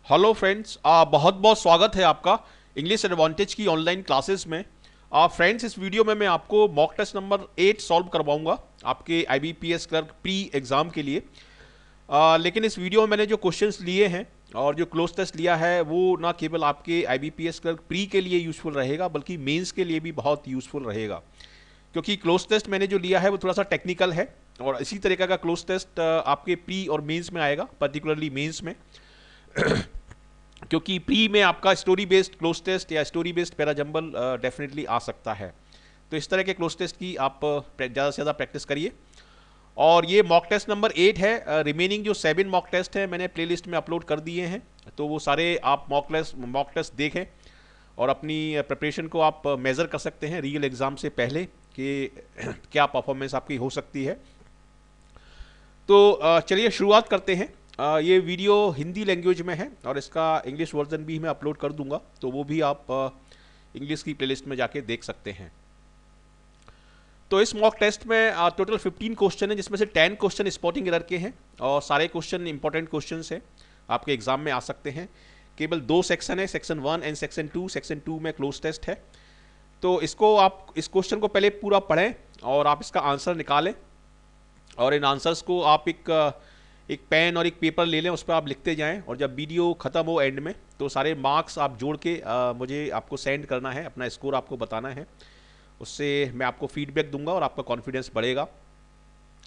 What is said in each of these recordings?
Hello friends, बहुत बहुत स्वागत है आपका इंग्लिश एडवांटेज की ऑनलाइन क्लासेस में। फ्रेंड्स, इस वीडियो में मैं आपको मॉक टेस्ट नंबर 8 सॉल्व करवाऊंगा आपके आईबीपीएस क्लर्क प्री एग्ज़ाम के लिए। लेकिन इस वीडियो में मैंने जो क्वेश्चंस लिए हैं और जो क्लोज टेस्ट लिया है वो ना केवल आपके आईबीपीएस क्लर्क प्री के लिए यूज़फुल रहेगा बल्कि मेंस के लिए भी बहुत यूज़फुल रहेगा, क्योंकि क्लोज टेस्ट मैंने जो लिया है वो थोड़ा सा टेक्निकल है और इसी तरीके का क्लोज टेस्ट आपके प्री और मेंस में आएगा, पर्टिकुलरली मेंस में। क्योंकि प्री में आपका स्टोरी बेस्ड क्लोज टेस्ट या स्टोरी बेस्ड पैराजंबल डेफिनेटली आ सकता है। तो इस तरह के क्लोज टेस्ट की आप ज़्यादा से ज़्यादा प्रैक्टिस करिए। और ये मॉक टेस्ट नंबर 8 है। रिमेनिंग जो 7 मॉक टेस्ट है मैंने प्लेलिस्ट में अपलोड कर दिए हैं, तो वो सारे आप मॉक टेस्ट देखें और अपनी प्रिपरेशन को आप मेज़र कर सकते हैं रियल एग्ज़ाम से पहले कि क्या परफॉर्मेंस आपकी हो सकती है। तो चलिए शुरुआत करते हैं। ये वीडियो हिंदी लैंग्वेज में है और इसका इंग्लिश वर्जन भी मैं अपलोड कर दूंगा, तो वो भी आप इंग्लिश की प्लेलिस्ट में जाके देख सकते हैं। तो इस मॉक टेस्ट में टोटल 15 क्वेश्चन है, जिसमें से 10 क्वेश्चन स्पॉटिंग एरर के हैं और सारे क्वेश्चन इंपॉर्टेंट क्वेश्चन हैं, आपके एग्जाम में आ सकते हैं। केवल 2 सेक्शन है, सेक्शन 1 एंड सेक्शन 2। सेक्शन 2 में क्लोज टेस्ट है। तो इसको आप इस क्वेश्चन को पहले पूरा पढ़ें और आप इसका आंसर निकालें और इन आंसर्स को आप एक पेन और एक पेपर ले लें, उस पर आप लिखते जाएं और जब वीडियो ख़त्म हो एंड में तो सारे मार्क्स आप जोड़ के मुझे आपको सेंड करना है, अपना स्कोर आपको बताना है। उससे मैं आपको फीडबैक दूंगा और आपका कॉन्फिडेंस बढ़ेगा।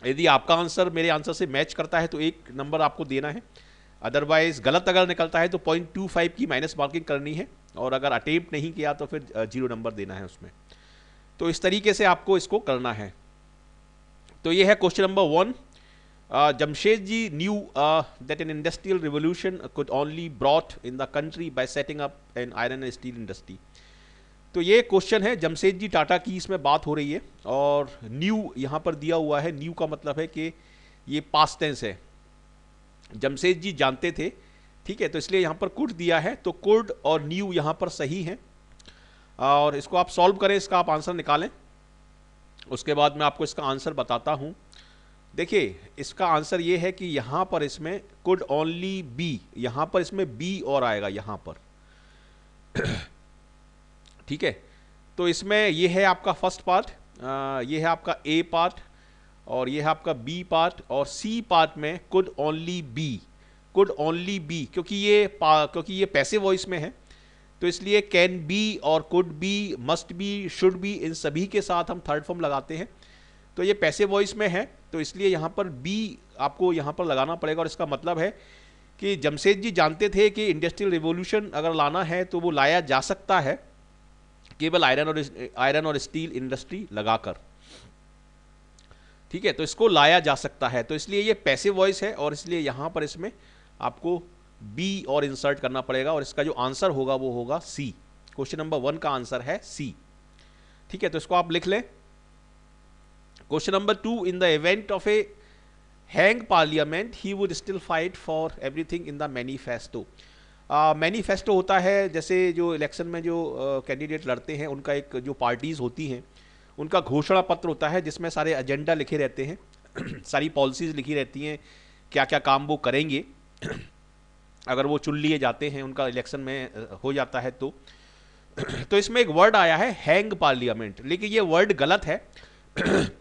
यदि आपका आंसर मेरे आंसर से मैच करता है तो 1 नंबर आपको देना है, अदरवाइज गलत अगर निकलता है तो 0.25 की माइनस मार्किंग करनी है और अगर अटेम्प्ट नहीं किया तो फिर 0 नंबर देना है उसमें। तो इस तरीके से आपको इसको करना है। तो ये है question number 1। Jamshedji knew that an industrial revolution could only brought in the country by setting up an iron and steel industry। तो ये क्वेश्चन है जमशेदजी टाटा की, इसमें बात हो रही है और न्यू यहाँ पर दिया हुआ है। न्यू का मतलब है कि ये पास्ट टेंस है, जमशेदजी जानते थे, ठीक है, तो इसलिए यहाँ पर कुड दिया है, तो कुड और न्यू यहाँ पर सही है। और इसको आप सॉल्व करें, इसका आप आंसर निकालें, उसके बाद मैं आपको इसका आंसर बताता हूँ। देखिए, इसका आंसर ये है कि यहाँ पर इसमें कुड ओनली बी, यहाँ पर इसमें बी और आएगा यहाँ पर ठीक है। तो इसमें ये है आपका फर्स्ट पार्ट, ये है आपका ए पार्ट और ये है आपका बी पार्ट, और सी पार्ट में could only be, could only be, क्योंकि ये पैसिव वॉइस में है तो इसलिए कैन बी और could be, must be, should be, इन सभी के साथ हम थर्ड फॉर्म लगाते हैं। तो ये पैसिव वॉइस में है तो इसलिए यहाँ पर बी आपको यहाँ पर लगाना पड़ेगा। और इसका मतलब है कि जमशेदजी जानते थे कि इंडस्ट्रियल रिवॉल्यूशन अगर लाना है तो वो लाया जा सकता है केवल आयरन और स्टील इंडस्ट्री लगाकर, ठीक है, तो इसको लाया जा सकता है। तो इसलिए ये पैसिव वॉइस है और इसलिए यहाँ पर इसमें आपको बी और इंसर्ट करना पड़ेगा और इसका जो आंसर होगा वो होगा सी। क्वेश्चन नंबर 1 का आंसर है सी, ठीक है, तो इसको आप लिख लें। Question number 2, in the event of a hang parliament, he would still fight for everything in the manifesto। Manifesto होता है जैसे जो इलेक्शन में जो कैंडिडेट लड़ते हैं उनका एक जो पार्टीज़ होती हैं उनका घोषणा पत्र होता है जिसमें सारे एजेंडा लिखे रहते हैं सारी पॉलिसीज़ लिखी रहती हैं, क्या क्या काम वो करेंगे अगर वो चुन लिए जाते हैं, उनका इलेक्शन में हो जाता है तो इसमें एक वर्ड आया है हैंग पार्लियामेंट, लेकिन ये वर्ड गलत है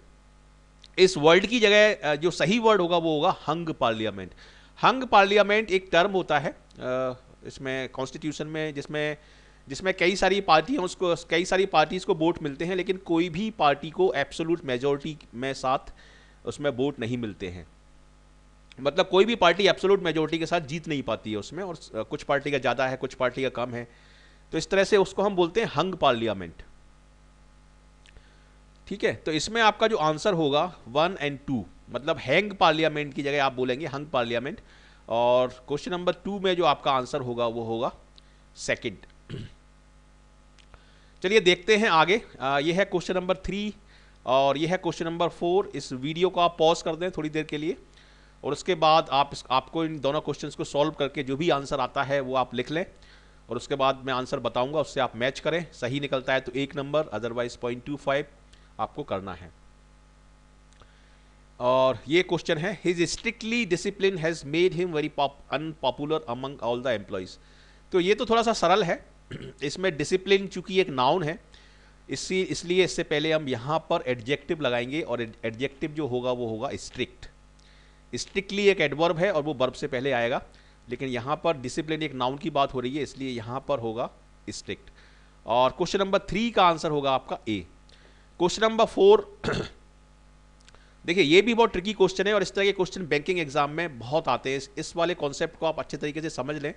इस वर्ड की जगह जो सही वर्ड होगा वो होगा हंग पार्लियामेंट। हंग पार्लियामेंट एक टर्म होता है इसमें कॉन्स्टिट्यूशन में जिसमें कई सारी पार्टियां उसको कई सारी पार्टीज को वोट मिलते हैं, लेकिन कोई भी पार्टी को एब्सोल्यूट मेजॉरिटी में साथ उसमें वोट नहीं मिलते हैं। मतलब कोई भी पार्टी एब्सोल्यूट मेजॉरिटी के साथ जीत नहीं पाती है उसमें, और कुछ पार्टी का ज़्यादा है कुछ पार्टी का कम है, तो इस तरह से उसको हम बोलते हैं हंग पार्लियामेंट, ठीक है। तो इसमें आपका जो आंसर होगा 1 और 2, मतलब हैंग पार्लियामेंट की जगह आप बोलेंगे हंग पार्लियामेंट, और क्वेश्चन नंबर 2 में जो आपका आंसर होगा वो होगा सेकंड। चलिए देखते हैं आगे। ये है क्वेश्चन नंबर 3 और ये है क्वेश्चन नंबर 4। इस वीडियो को आप पॉज कर दें थोड़ी देर के लिए और उसके बाद आपको इन दोनों क्वेश्चंस को सॉल्व करके जो भी आंसर आता है वो आप लिख लें और उसके बाद मैं आंसर बताऊंगा, उससे आप मैच करें। सही निकलता है तो 1 नंबर, अदरवाइज 0.25 आपको करना है। और ये क्वेश्चन है, his strictly discipline has made him very unpopular among all the employees. तो ये तो थोड़ा सा सरल है। इसमें डिसिप्लिन चूंकि एक नाउन है, इसलिए इससे पहले हम यहाँ पर एडजेक्टिव लगाएंगे, और एडजेक्टिव जो होगा वो होगा स्ट्रिक्ट। स्ट्रिक्टली एक एडवर्ब है और वो वर्ब से पहले आएगा, लेकिन यहाँ पर डिसिप्लिन एक नाउन की बात हो रही है, इसलिए यहाँ पर होगा स्ट्रिक्ट। और क्वेश्चन नंबर 3 का आंसर होगा आपका ए। क्वेश्चन नंबर 4 देखिए ये भी बहुत ट्रिकी क्वेश्चन है, और इस तरह के क्वेश्चन बैंकिंग एग्जाम में बहुत आते हैं। इस वाले कॉन्सेप्ट को आप अच्छे तरीके से समझ लें,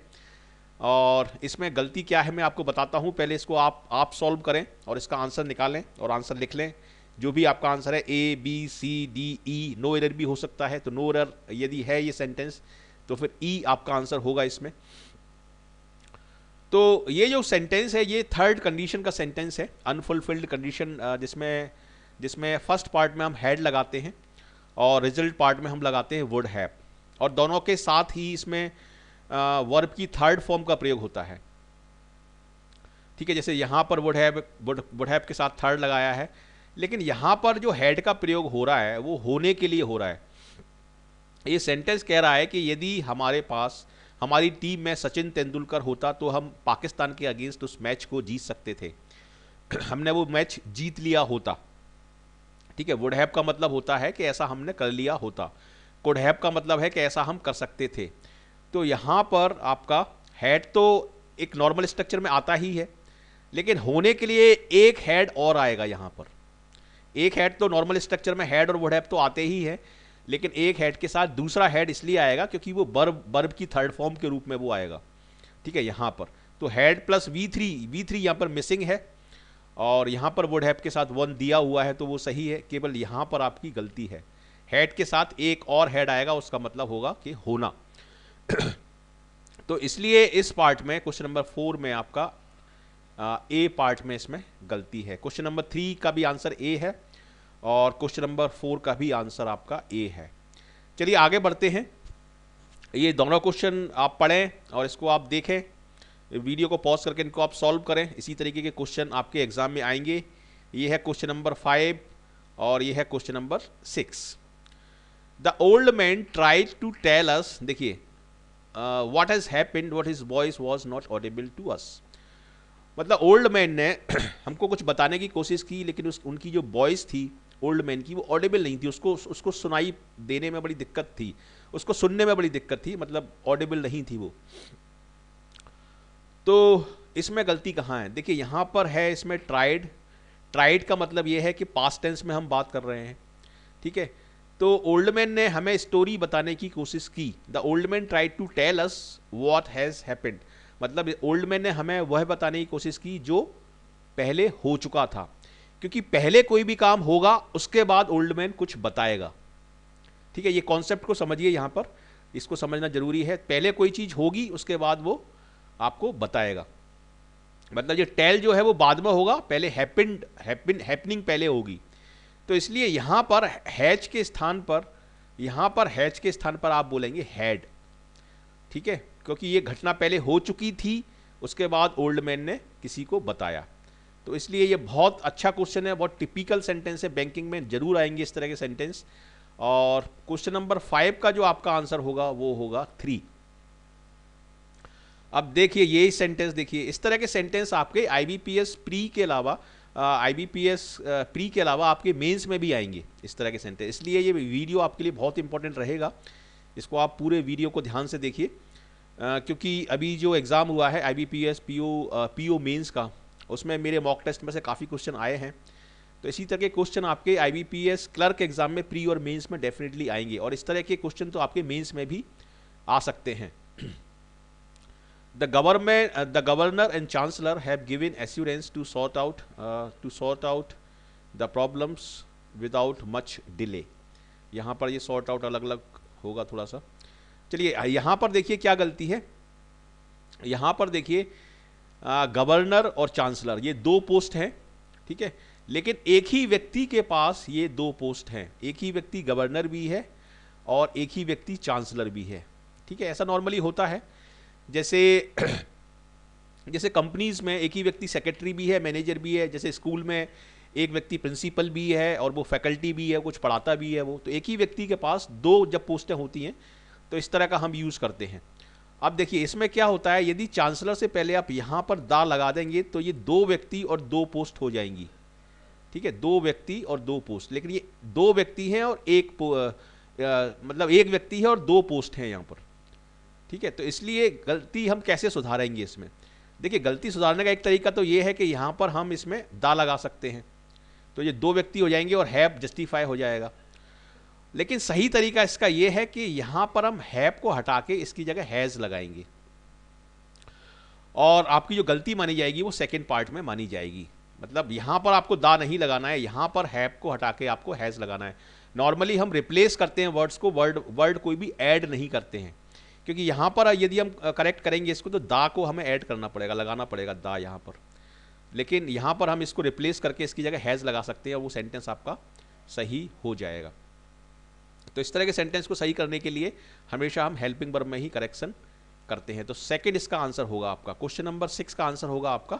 और इसमें गलती क्या है मैं आपको बताता हूं। पहले इसको आप सॉल्व करें और इसका आंसर निकालें और आंसर लिख लें। जो भी आपका आंसर है A B C D E, no error भी हो सकता है, तो नो एरर यदि है ये सेंटेंस तो फिर ई आपका आंसर होगा इसमें। तो ये जो सेंटेंस है ये थर्ड कंडीशन का सेंटेंस है, अनफुलफिल्ड कंडीशन, जिसमें फर्स्ट पार्ट में हम हैड लगाते हैं और रिजल्ट पार्ट में हम लगाते हैं वुड हैव, और दोनों के साथ ही इसमें वर्ब की थर्ड फॉर्म का प्रयोग होता है। ठीक है, जैसे यहां पर वुड हैव के साथ थर्ड लगाया है, लेकिन यहां पर जो हैड का प्रयोग हो रहा है वो होने के लिए हो रहा है। ये सेंटेंस कह रहा है कि यदि हमारे पास हमारी टीम में सचिन तेंदुलकर होता तो हम पाकिस्तान के अगेंस्ट उस मैच को जीत सकते थे। हमने वो मैच जीत लिया होता। ठीक है, वुड हैव का मतलब होता है कि ऐसा हमने कर लिया होता, कुड हैव का मतलब है कि ऐसा हम कर सकते थे। तो यहाँ पर आपका हैड तो एक नॉर्मल स्ट्रक्चर में आता ही है, लेकिन होने के लिए एक हैड और आएगा। यहाँ पर एक हैड तो नॉर्मल स्ट्रक्चर में हैड और वुड हैव तो आते ही है, लेकिन एक हैड के साथ दूसरा हैड इसलिए आएगा क्योंकि वो वर्ब की थर्ड फॉर्म के रूप में वो आएगा। ठीक है, यहाँ पर तो हैड प्लस V3 यहाँ पर मिसिंग है, और यहाँ पर वुड हैव के साथ वन दिया हुआ है तो वो सही है। केवल यहाँ पर आपकी गलती है, हैड के साथ एक और हैड आएगा, उसका मतलब होगा कि होना। तो इसलिए इस पार्ट में क्वेश्चन नंबर 4 में आपका ए पार्ट में इसमें गलती है। क्वेश्चन नंबर 3 का भी आंसर ए है, और क्वेश्चन नंबर 4 का भी आंसर आपका ए है। चलिए आगे बढ़ते हैं। ये दोनों क्वेश्चन आप पढ़ें और इसको आप देखें, वीडियो को पॉज करके इनको आप सॉल्व करें। इसी तरीके के क्वेश्चन आपके एग्जाम में आएंगे। ये है क्वेश्चन नंबर 5 और ये है question number 6। The old man tried to tell us, देखिए what has happened what his voice was not audible to us। मतलब ओल्ड मैन ने हमको कुछ बताने की कोशिश की, लेकिन उनकी जो वॉइस थी ओल्ड मैन की वो ऑडिबल नहीं थी। उसको सुनाई देने में बड़ी दिक्कत थी, उसको सुनने में बड़ी दिक्कत थी, मतलब ऑडिबल नहीं थी वो। तो इसमें गलती कहाँ है? देखिए यहाँ पर है इसमें ट्राइड का मतलब ये है कि पास्ट टेंस में हम बात कर रहे हैं। ठीक है, तो ओल्ड मैन ने हमें स्टोरी बताने की कोशिश की। The old man tried to tell us what has happened, मतलब ओल्ड मैन ने हमें वह बताने की कोशिश की जो पहले हो चुका था, क्योंकि पहले कोई भी काम होगा उसके बाद ओल्ड मैन कुछ बताएगा। ठीक है, ये कॉन्सेप्ट को समझिए, यहाँ पर इसको समझना जरूरी है। पहले कोई चीज होगी उसके बाद वो आपको बताएगा, मतलब ये टेल जो है वो बाद में होगा, पहले हैपनिंग पहले होगी। तो इसलिए यहां पर हैज के स्थान पर आप बोलेंगे हैड। ठीक है, क्योंकि ये घटना पहले हो चुकी थी, उसके बाद ओल्ड मैन ने किसी को बताया। तो इसलिए ये बहुत अच्छा क्वेश्चन है, बहुत टिपिकल सेंटेंस है, बैंकिंग में जरूर आएंगे इस तरह के सेंटेंस। और क्वेश्चन नंबर 5 का जो आपका आंसर होगा वो होगा 3। अब देखिए ये सेंटेंस, देखिए इस तरह के सेंटेंस आपके IBPS प्री के अलावा आपके मेंस में भी आएंगे इस तरह के सेंटेंस। इसलिए ये वीडियो आपके लिए बहुत इंपॉर्टेंट रहेगा, इसको आप पूरे वीडियो को ध्यान से देखिए, क्योंकि अभी जो एग्ज़ाम हुआ है IBPS PO मेंस का, उसमें मेरे मॉक टेस्ट में से काफ़ी क्वेश्चन आए हैं। तो इसी तरह के क्वेश्चन आपके IBPS क्लर्क एग्जाम में प्री और मेंस में डेफिनेटली आएंगे, और इस तरह के क्वेश्चन तो आपके मेंस में भी आ सकते हैं। The governor and chancellor have given assurance to sort out the problems without much delay। यहाँ पर ये sort out अलग अलग होगा थोड़ा सा। चलिए यहाँ पर देखिए क्या गलती है। यहाँ पर देखिए गवर्नर और चांसलर ये 2 पोस्ट हैं। ठीक है, लेकिन एक ही व्यक्ति के पास ये 2 पोस्ट हैं। एक ही व्यक्ति गवर्नर भी है और एक ही व्यक्ति चांसलर भी है। ठीक है, ऐसा नॉर्मली होता है। जैसे कंपनीज में एक ही व्यक्ति सेक्रेटरी भी है, मैनेजर भी है। जैसे स्कूल में एक व्यक्ति प्रिंसिपल भी है और वो फैकल्टी भी है, कुछ पढ़ाता भी है वो, तो एक ही व्यक्ति के पास दो जब पोस्टें होती हैं तो इस तरह का हम यूज़ करते हैं। अब देखिए इसमें क्या होता है, यदि चांसलर से पहले आप यहाँ पर दा लगा देंगे तो ये दो व्यक्ति और दो पोस्ट हो जाएंगी, ठीक है, दो व्यक्ति और दो पोस्ट, लेकिन ये दो व्यक्ति हैं और मतलब एक व्यक्ति है और दो पोस्ट हैं यहाँ पर, ठीक है। तो इसलिए गलती हम कैसे सुधारेंगे इसमें, देखिए गलती सुधारने का एक तरीका तो ये है कि यहाँ पर हम इसमें दा लगा सकते हैं, तो ये दो व्यक्ति हो जाएंगे और हैव जस्टिफाई हो जाएगा। लेकिन सही तरीका इसका ये है कि यहाँ पर हम हैव को हटा के इसकी जगह हैज़ लगाएंगे और आपकी जो गलती मानी जाएगी वो सेकेंड पार्ट में मानी जाएगी। मतलब यहाँ पर आपको दा नहीं लगाना है, यहाँ पर हैव को हटा के आपको हैज़ लगाना है। नॉर्मली हम रिप्लेस करते हैं वर्ड्स को, वर्ड कोई भी ऐड नहीं करते हैं, क्योंकि यहाँ पर यदि हम करेक्ट करेंगे इसको तो दा को हमें ऐड करना पड़ेगा, लगाना पड़ेगा दा यहाँ पर, लेकिन यहाँ पर हम इसको रिप्लेस करके इसकी जगह हैज़ लगा सकते हैं और वो सेंटेंस आपका सही हो जाएगा। तो इस तरह के सेंटेंस को सही करने के लिए हमेशा हम हेल्पिंग वर्ब में ही करेक्शन करते हैं। तो सेकंड इसका आंसर होगा आपका, क्वेश्चन नंबर 6 का आंसर होगा आपका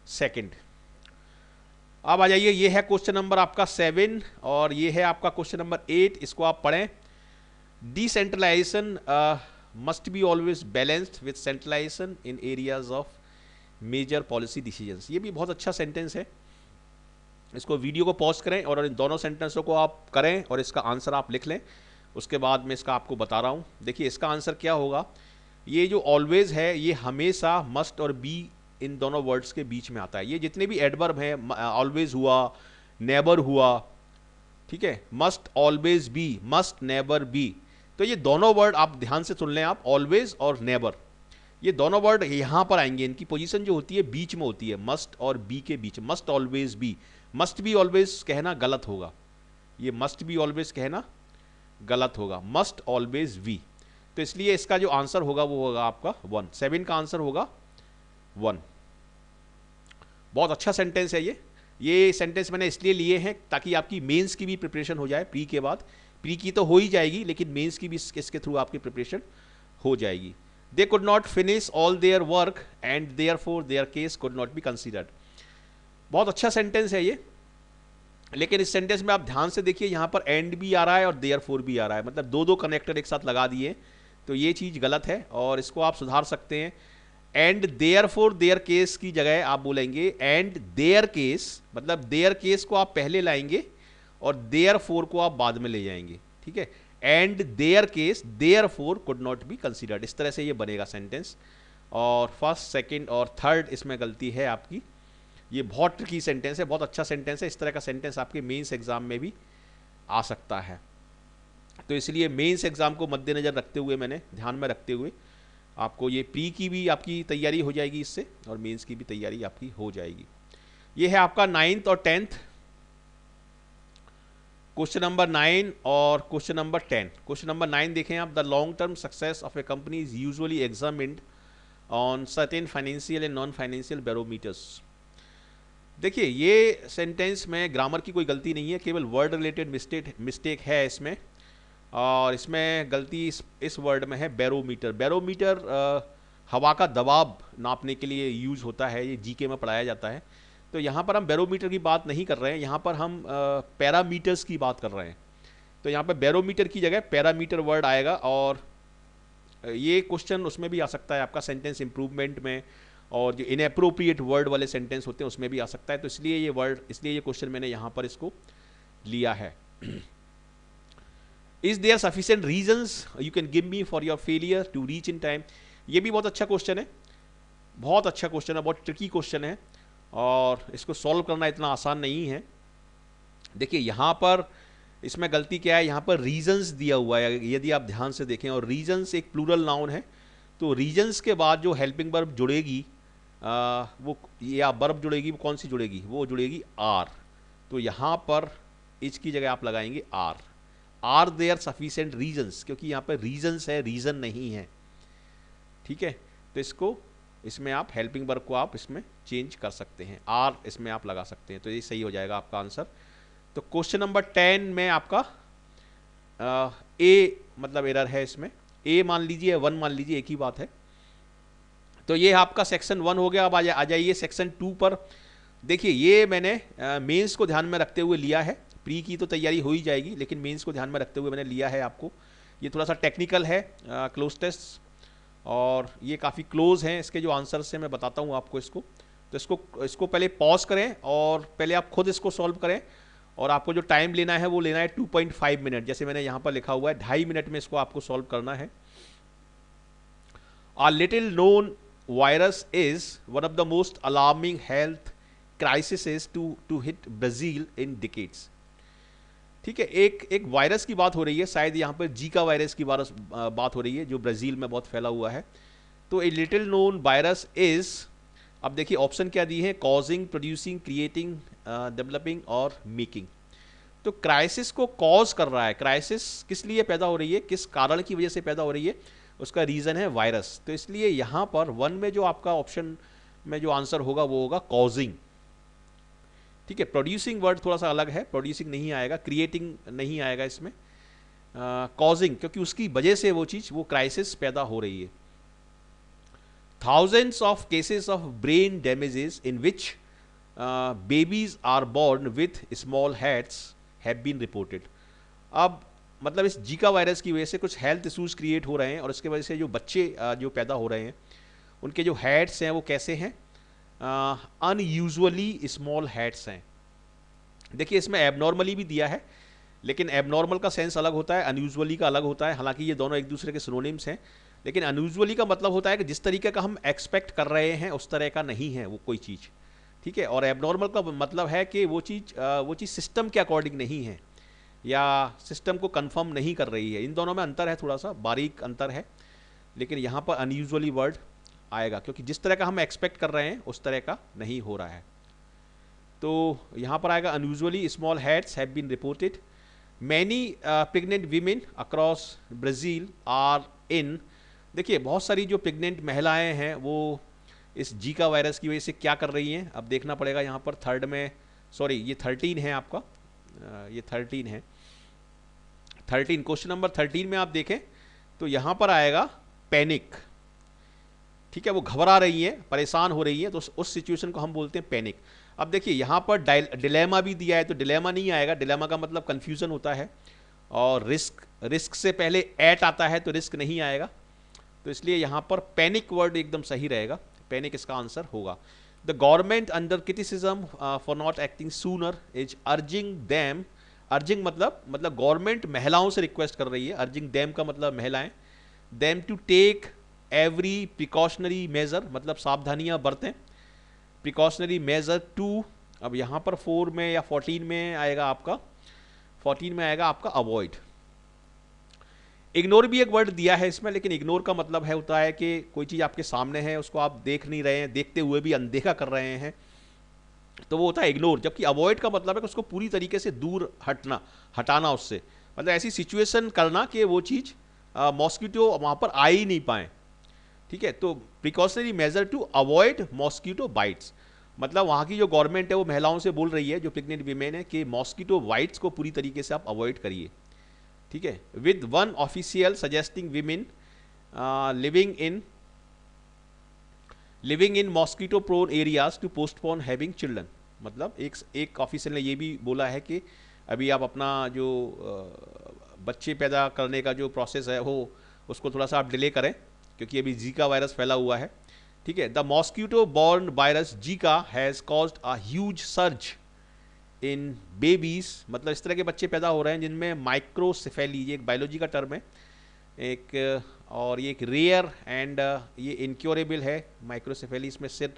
सेकंड। अब आ जाइए, ये है क्वेश्चन नंबर आपका 7 और ये है आपका क्वेश्चन नंबर 8, इसको आप पढ़ें। Decentralisation must be always balanced with centralisation in areas of major policy decisions. ये भी बहुत अच्छा सेंटेंस है, इसको वीडियो को पॉज करें और इन दोनों सेंटेंसों को आप करें और इसका आंसर आप लिख लें, उसके बाद मैं इसका आपको बता रहा हूँ। देखिए इसका आंसर क्या होगा, ये जो ऑलवेज है ये हमेशा मस्ट और बी इन दोनों वर्ड्स के बीच में आता है। ये जितने भी एडवर्ब हैं, ऑलवेज हुआ, नेबर हुआ, ठीक है, must always be, must never be, तो ये दोनों वर्ड आप ध्यान से सुन लें आप, ऑलवेज और नेबर, ये दोनों वर्ड यहाँ पर आएंगे, इनकी पोजीशन जो होती है बीच में होती है, मस्ट और बी के बीच। Must always be, must be always कहना गलत होगा, ये मस्ट बी ऑलवेज कहना गलत होगा, मस्ट ऑलवेज बी। तो इसलिए इसका जो आंसर होगा वो होगा आपका 1, 7 का आंसर होगा 1। बहुत अच्छा सेंटेंस है ये सेंटेंस मैंने इसलिए लिए हैं ताकि आपकी मेंस की भी प्रिपरेशन हो जाए, प्री के बाद, प्री की तो हो ही जाएगी लेकिन मेंस की भी इसके थ्रू आपकी प्रिपरेशन हो जाएगी। They could not finish all their work and therefore there case could not be considered. बहुत अच्छा सेंटेंस है ये, लेकिन इस सेंटेंस में आप ध्यान से देखिए, यहाँ पर एंड भी आ रहा है और देयरफॉर भी आ रहा है, मतलब दो दो कनेक्टर एक साथ लगा दिए, तो ये चीज़ गलत है और इसको आप सुधार सकते हैं। एंड देयरफॉर देयर केस की जगह आप बोलेंगे एंड देयर केस, मतलब देयर केस को आप पहले लाएंगे और देयरफॉर को आप बाद में ले जाएंगे, ठीक है। And there case therefore could not be considered, इस तरह से ये बनेगा सेंटेंस। और फर्स्ट, सेकंड और थर्ड इसमें गलती है आपकी। ये बहुत ट्रिकी सेंटेंस है, बहुत अच्छा सेंटेंस है, इस तरह का सेंटेंस आपके मेंस एग्जाम में भी आ सकता है। तो इसलिए मेंस एग्जाम को मद्देनजर रखते हुए, मैंने ध्यान में रखते हुए आपको ये प्री की भी आपकी तैयारी हो जाएगी इससे और मेंस की भी तैयारी आपकी हो जाएगी। ये है आपका 9th और 10th, क्वेश्चन नंबर 9 और क्वेश्चन नंबर 10। क्वेश्चन नंबर 9 देखें आप, the long term success of A company is usually examined on certain financial and non financial barometers. देखिए ये सेंटेंस में ग्रामर की कोई गलती नहीं है, केवल वर्ड रिलेटेड मिस्टेक है इसमें, और इसमें गलती इस वर्ड में है बैरोमीटर। बैरोमीटर हवा का दबाव नापने के लिए यूज होता है, ये जीके में पढ़ाया जाता है। तो यहाँ पर हम बैरोमीटर की बात नहीं कर रहे हैं, यहाँ पर हम पैरामीटर्स की बात कर रहे हैं। तो यहाँ पर बैरोमीटर की जगह पैरामीटर वर्ड आएगा और ये क्वेश्चन उसमें भी आ सकता है आपका सेंटेंस इंप्रूवमेंट में, और जो इनएप्रोप्रिएट वर्ड वाले सेंटेंस होते हैं उसमें भी आ सकता है। तो इसलिए ये क्वेश्चन मैंने यहाँ पर इसको लिया है। Is there sufficient reasons you can give me for your failure to reach in time. ये भी बहुत अच्छा क्वेश्चन है, बहुत अच्छा क्वेश्चन है, बहुत ट्रिकी क्वेश्चन है और इसको सॉल्व करना इतना आसान नहीं है। देखिए यहाँ पर इसमें गलती क्या है, यहाँ पर रीजंस दिया हुआ है, यदि आप ध्यान से देखें, और रीजंस एक प्लूरल नाउन है, तो रीजंस के बाद जो हेल्पिंग वर्ब जुड़ेगी वो या वर्ब जुड़ेगी, वो कौन सी जुड़ेगी, वो जुड़ेगी आर। तो यहाँ पर इज की जगह आप लगाएंगे are. Are there sufficient reasons, क्योंकि यहाँ पर रीजंस है, रीजन नहीं है, ठीक है। तो इसमें आप हेल्पिंग वर्ब को आप इसमें चेंज कर सकते हैं, आर इसमें आप लगा सकते हैं, तो ये सही हो जाएगा आपका आंसर। तो क्वेश्चन नंबर 10 में आपका ए मतलब एरर है, इसमें ए मान लीजिए 1 मान लीजिए, एक ही बात है। तो ये आपका सेक्शन 1 हो गया। अब आ जाइए सेक्शन 2 पर। देखिए ये मैंने मेंस को ध्यान में रखते हुए लिया है, प्री की तो तैयारी हो ही जाएगी, लेकिन मेंस को ध्यान में रखते हुए मैंने लिया है आपको। ये थोड़ा सा टेक्निकल है क्लोज टेस्ट, और ये काफ़ी क्लोज हैं इसके जो आंसर्स हैं, मैं बताता हूँ आपको इसको। तो इसको पहले पॉज करें और पहले आप खुद इसको सॉल्व करें, और आपको जो टाइम लेना है वो लेना है 2.5 मिनट, जैसे मैंने यहाँ पर लिखा हुआ है 2.5 मिनट में इसको आपको सॉल्व करना है। A little known virus is one of the most alarming health crises to hit Brazil in decades. ठीक है, एक वायरस की बात हो रही है, शायद यहाँ पर जीका वायरस की बात हो रही है जो ब्राज़ील में बहुत फैला हुआ है। तो a little known virus is, अब देखिए ऑप्शन क्या दी है, कॉजिंग, प्रोड्यूसिंग, क्रिएटिंग, डेवलपिंग और मेकिंग। तो क्राइसिस को कॉज कर रहा है, क्राइसिस किस लिए पैदा हो रही है, किस कारण की वजह से पैदा हो रही है, उसका रीज़न है वायरस। तो इसलिए यहाँ पर 1 में जो आपका ऑप्शन में जो आंसर होगा वो होगा कॉजिंग। ठीक है, प्रोड्यूसिंग वर्ड थोड़ा सा अलग है, प्रोड्यूसिंग नहीं आएगा, क्रिएटिंग नहीं आएगा इसमें, कॉजिंग, क्योंकि उसकी वजह से वो चीज़, वो क्राइसिस पैदा हो रही है। Thousands of cases of brain damages in which babies are born with small heads have been reported. अब मतलब इस जीका वायरस की वजह से कुछ हेल्थ इश्यूज क्रिएट हो रहे हैं, और इसके वजह से जो बच्चे जो पैदा हो रहे हैं उनके जो हेड्स हैं वो कैसे हैं, अनयूजुअली स्मॉल हेड्स हैं। देखिए इसमें एबनॉर्मली भी दिया है, लेकिन एबनॉर्मल का सेंस अलग होता है, अनयूजुअली का अलग होता है। हालांकि ये दोनों एक दूसरे के सिनोनिम्स हैं, लेकिन अनयूजुअली का मतलब होता है कि जिस तरीके का हम एक्सपेक्ट कर रहे हैं उस तरह का नहीं है वो कोई चीज़। ठीक है, और एबनॉर्मल का मतलब है कि वो चीज़ सिस्टम के अकॉर्डिंग नहीं है, या सिस्टम को कंफर्म नहीं कर रही है। इन दोनों में अंतर है, थोड़ा सा बारीक अंतर है, लेकिन यहाँ पर अनयूजुअली वर्ड आएगा क्योंकि जिस तरह का हम एक्सपेक्ट कर रहे हैं उस तरह का नहीं हो रहा है। तो यहाँ पर आएगा unusually small heads have been reported, many pregnant women across Brazil are in. देखिए बहुत सारी जो प्रेग्नेंट महिलाएं हैं वो इस जीका वायरस की वजह से क्या कर रही हैं, अब देखना पड़ेगा। यहाँ पर थर्ड में, सॉरी ये 13 है आपका, ये 13 है, 13 क्वेश्चन नंबर 13 में आप देखें तो यहाँ पर आएगा पैनिक। ठीक है, वो घबरा रही है, परेशान हो रही है, तो उस सिचुएशन को हम बोलते हैं पैनिक। अब देखिए यहाँ पर डिलेमा भी दिया है, तो डिलेमा नहीं आएगा, डिलेमा का मतलब कंफ्यूजन होता है, और रिस्क से पहले एट आता है तो रिस्क नहीं आएगा, तो इसलिए यहाँ पर पैनिक वर्ड एकदम सही रहेगा, पैनिक इसका आंसर होगा। The government under criticism for not acting sooner is urging them, urging मतलब गवर्नमेंट महिलाओं से रिक्वेस्ट कर रही है, अर्जिंग दैम का मतलब महिलाएं, them to take every precautionary measure मतलब सावधानियां बरतें, प्रिकॉशनरी मेजर टू, अब यहाँ पर 4 में या 14 में आएगा आपका, 14 में आएगा आपका अवॉइड। इग्नोर भी एक वर्ड दिया है इसमें, लेकिन इग्नोर का मतलब है होता है कि कोई चीज़ आपके सामने है उसको आप देख नहीं रहे हैं, देखते हुए भी अनदेखा कर रहे हैं, तो वो होता है इग्नोर। जबकि अवॉइड का मतलब है कि उसको पूरी तरीके से दूर हटाना उससे, मतलब ऐसी सिचुएशन करना कि वो चीज़ मॉस्किटो वहाँ पर आ ही नहीं पाए। ठीक है, तो precautionary measure to avoid mosquito bites, मतलब वहाँ की जो गवर्नमेंट है वो महिलाओं से बोल रही है, जो प्रेग्नेंट वीमेन है, कि मॉस्किटो बाइट्स को पूरी तरीके से आप अवॉइड करिए। ठीक है, with one official suggesting women living in mosquito prone areas to postpone having children, मतलब एक ऑफिशियल ने ये भी बोला है कि अभी आप अपना जो बच्चे पैदा करने का जो प्रोसेस है वो उसको थोड़ा सा आप डिले करें, क्योंकि अभी जीका वायरस फैला हुआ है। ठीक है, the mosquito borne virus Zika has caused a huge surge in babies, मतलब इस तरह के बच्चे पैदा हो रहे हैं जिनमें माइक्रोसेफेली, ये एक बायोलॉजी का टर्म है एक, और ये एक रेयर एंड ये इनक्योरेबल है माइक्रोसेफेली, इसमें सिर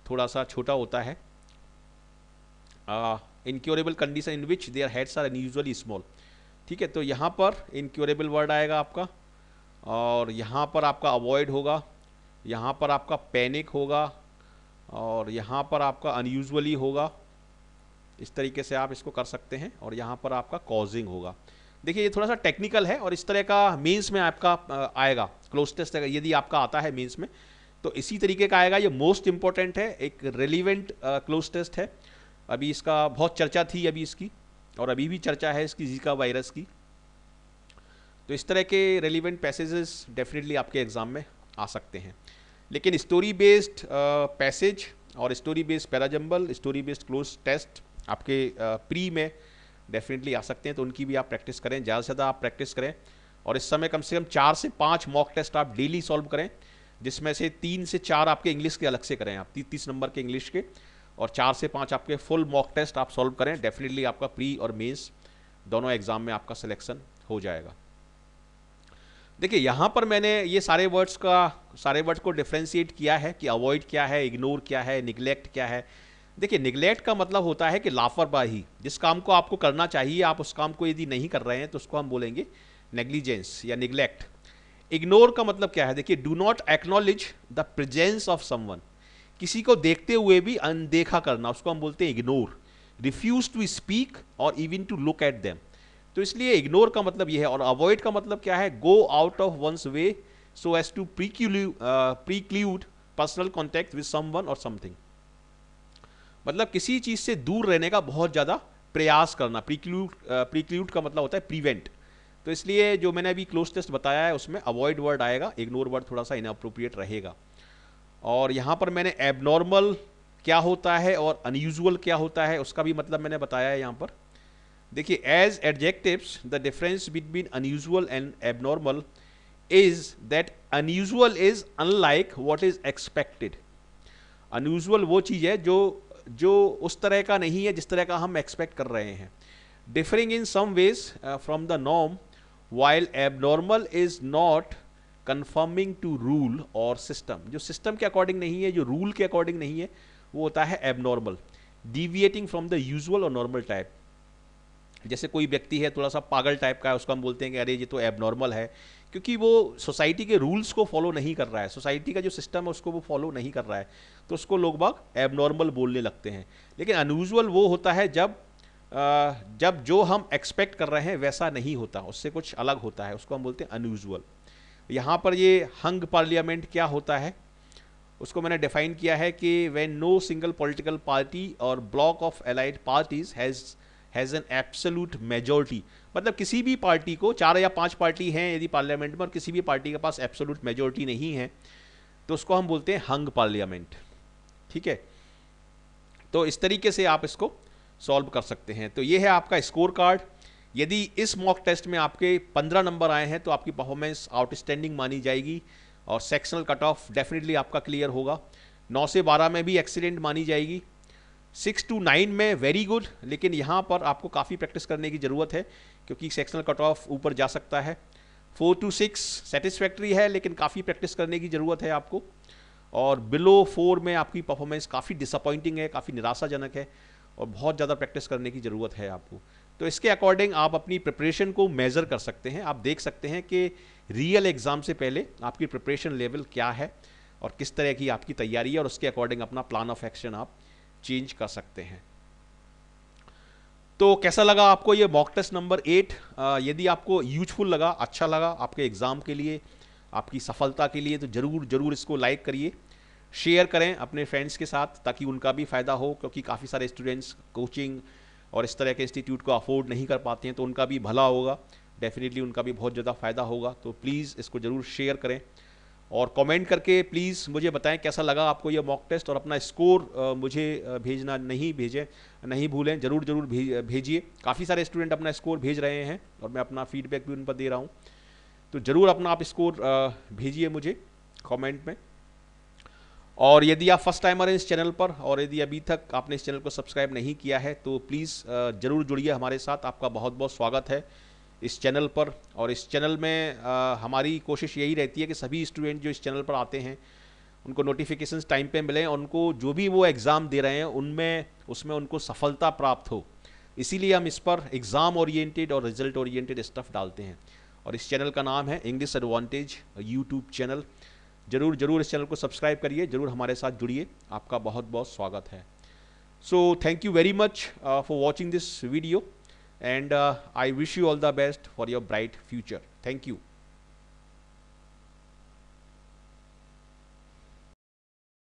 थोड़ा सा छोटा होता है, incurable condition in which their heads are unusually small. ठीक है, तो यहाँ पर इनक्योरेबल वर्ड आएगा आपका, और यहाँ पर आपका अवॉइड होगा, यहाँ पर आपका पैनिक होगा, और यहाँ पर आपका अनयूजुअली होगा। इस तरीके से आप इसको कर सकते हैं, और यहाँ पर आपका कॉजिंग होगा। देखिए ये थोड़ा सा टेक्निकल है, और इस तरह का मेंस में आपका आएगा, क्लोज टेस्ट यदि आपका आता है मेंस में तो इसी तरीके का आएगा। ये मोस्ट इंपॉर्टेंट है, एक रेलिवेंट क्लोज टेस्ट है, अभी इसका बहुत चर्चा थी अभी इसकी, और अभी भी चर्चा है इसकी जीका वायरस की। तो इस तरह के रेलिवेंट पैसेजेस डेफिनेटली आपके एग्जाम में आ सकते हैं, लेकिन स्टोरी बेस्ड पैसेज और story based parajumble, story based cloze test आपके प्री में डेफिनेटली आ सकते हैं, तो उनकी भी आप प्रैक्टिस करें, ज़्यादा से ज़्यादा आप प्रैक्टिस करें। और इस समय कम से कम 4 से 5 मॉक टेस्ट आप डेली सॉल्व करें, जिसमें से 3 से 4 आपके इंग्लिश के अलग से करें, आप 30 नंबर के इंग्लिश के, और 4 से 5 आपके फुल मॉक टेस्ट आप सॉल्व करें। डेफिनेटली आपका प्री और मेंस दोनों एग्जाम में आपका सिलेक्शन हो जाएगा। देखिए यहाँ पर मैंने ये सारे वर्ड्स को डिफ्रेंशिएट किया है कि अवॉइड क्या है, इग्नोर क्या है, निगलेक्ट क्या है। देखिए निगलेक्ट का मतलब होता है कि लापरवाही, जिस काम को आपको करना चाहिए आप उस काम को यदि नहीं कर रहे हैं तो उसको हम बोलेंगे नेग्लिजेंस या निगलेक्ट। इग्नोर का मतलब क्या है, देखिए do not acknowledge the presence of someone, किसी को देखते हुए भी अनदेखा करना, उसको हम बोलते हैं इग्नोर। रिफ्यूज टू स्पीक और even to look at them, तो इसलिए इग्नोर का मतलब यह है। और अवॉइड का मतलब क्या है, go out of one's way so as to preclude personal contact with someone और समथिंग, मतलब किसी चीज से दूर रहने का बहुत ज्यादा प्रयास करना। प्रीक्लूड का मतलब होता है प्रिवेंट, तो इसलिए जो मैंने अभी क्लोज टेस्ट बताया है उसमें अवॉइड वर्ड आएगा, इग्नोर वर्ड थोड़ा सा इनअप्रोप्रिएट रहेगा। और यहाँ पर मैंने एबनॉर्मल क्या होता है और अनयूजुअल क्या होता है उसका भी मतलब मैंने बताया है यहाँ पर। देखिए as adjectives the difference between unusual and abnormal is that unusual is unlike what is expected. Unusual वो चीज़ है जो उस तरह का नहीं है जिस तरह का हम एक्सपेक्ट कर रहे हैं। Differing in some ways from the norm, while abnormal is not conforming to rule और सिस्टम, जो सिस्टम के अकॉर्डिंग नहीं है, जो रूल के अकॉर्डिंग नहीं है, वो होता है abnormal. Deviating from the usual और नॉर्मल टाइप, जैसे कोई व्यक्ति है थोड़ा सा पागल टाइप का है, उसको हम बोलते हैं कि अरे ये तो एबनॉर्मल है, क्योंकि वो सोसाइटी के रूल्स को फॉलो नहीं कर रहा है, सोसाइटी का जो सिस्टम है उसको वो फॉलो नहीं कर रहा है, तो उसको लोग बाग एबनॉर्मल बोलने लगते हैं। लेकिन अनयूजुअल वो होता है जब जो हम एक्सपेक्ट कर रहे हैं वैसा नहीं होता, उससे कुछ अलग होता है, उसको हम बोलते हैं अनयूजुअल। यहाँ पर ये हंग पार्लियामेंट क्या होता है उसको मैंने डिफाइन किया है कि when no single political party और block of allied parties has an absolute majority, मतलब किसी भी पार्टी को 4 या 5 पार्टी हैं यदि पार्लियामेंट में और किसी भी पार्टी के पास एब्सोल्यूट मेजॉरिटी नहीं है तो उसको हम बोलते हैं हंग पार्लियामेंट। ठीक है, तो इस तरीके से आप इसको सॉल्व कर सकते हैं। तो ये है आपका स्कोर कार्ड। यदि इस मॉक टेस्ट में आपके 15 नंबर आए हैं तो आपकी परफॉर्मेंस आउटस्टैंडिंग मानी जाएगी और सेक्शनल कट ऑफ डेफिनेटली आपका क्लियर होगा। 9 से 12 में भी एक्सीलेंट मानी जाएगी, 6 to 9 में वेरी गुड, लेकिन यहाँ पर आपको काफ़ी प्रैक्टिस करने की ज़रूरत है क्योंकि सेक्शनल कट ऑफ ऊपर जा सकता है। 4 to 6 सेटिस्फैक्ट्री है लेकिन काफ़ी प्रैक्टिस करने की ज़रूरत है आपको, और बिलो 4 में आपकी परफॉर्मेंस काफ़ी डिसअपॉइंटिंग है, काफ़ी निराशाजनक है और बहुत ज़्यादा प्रैक्टिस करने की ज़रूरत है आपको। तो इसके अकॉर्डिंग आप अपनी प्रिपरेशन को मेज़र कर सकते हैं, आप देख सकते हैं कि रियल एग्ज़ाम से पहले आपकी प्रिपरेशन लेवल क्या है और किस तरह की आपकी तैयारी है, और उसके अकॉर्डिंग अपना प्लान ऑफ एक्शन आप चेंज कर सकते हैं। तो कैसा लगा आपको ये मॉक टेस्ट नंबर 8? यदि आपको यूजफुल लगा, अच्छा लगा आपके एग्ज़ाम के लिए, आपकी सफलता के लिए, तो ज़रूर इसको लाइक करिए, शेयर करें अपने फ्रेंड्स के साथ ताकि उनका भी फ़ायदा हो, क्योंकि काफ़ी सारे स्टूडेंट्स कोचिंग और इस तरह के इंस्टीट्यूट को अफोर्ड नहीं कर पाते हैं, तो उनका भी भला होगा, डेफिनेटली उनका भी बहुत ज़्यादा फ़ायदा होगा। तो प्लीज़ इसको ज़रूर शेयर करें और कमेंट करके प्लीज़ मुझे बताएं कैसा लगा आपको ये मॉक टेस्ट, और अपना स्कोर मुझे भेजना नहीं भूलें, ज़रूर भेजिए। काफ़ी सारे स्टूडेंट अपना स्कोर भेज रहे हैं और मैं अपना फीडबैक भी उन पर दे रहा हूँ, तो ज़रूर अपना आप स्कोर भेजिए मुझे कमेंट में। और यदि आप फर्स्ट टाइमर हैं इस चैनल पर और यदि अभी तक आपने इस चैनल को सब्सक्राइब नहीं किया है तो प्लीज़ ज़रूर जुड़िए हमारे साथ, आपका बहुत बहुत स्वागत है इस चैनल पर। और इस चैनल में हमारी कोशिश यही रहती है कि सभी स्टूडेंट जो इस चैनल पर आते हैं उनको नोटिफिकेशंस टाइम पे मिलें, और उनको जो भी वो एग्ज़ाम दे रहे हैं उसमें उनको सफलता प्राप्त हो। इसीलिए हम इस पर एग्ज़ाम ओरिएंटेड और रिजल्ट ओरिएंटेड स्टफ डालते हैं, और इस चैनल का नाम है इंग्लिश एडवांटेज यूट्यूब चैनल। ज़रूर इस चैनल को सब्सक्राइब करिए, ज़रूर हमारे साथ जुड़िए, आपका बहुत बहुत स्वागत है। So thank you very much for watching this video, and I wish you all the best for your bright future. Thank you.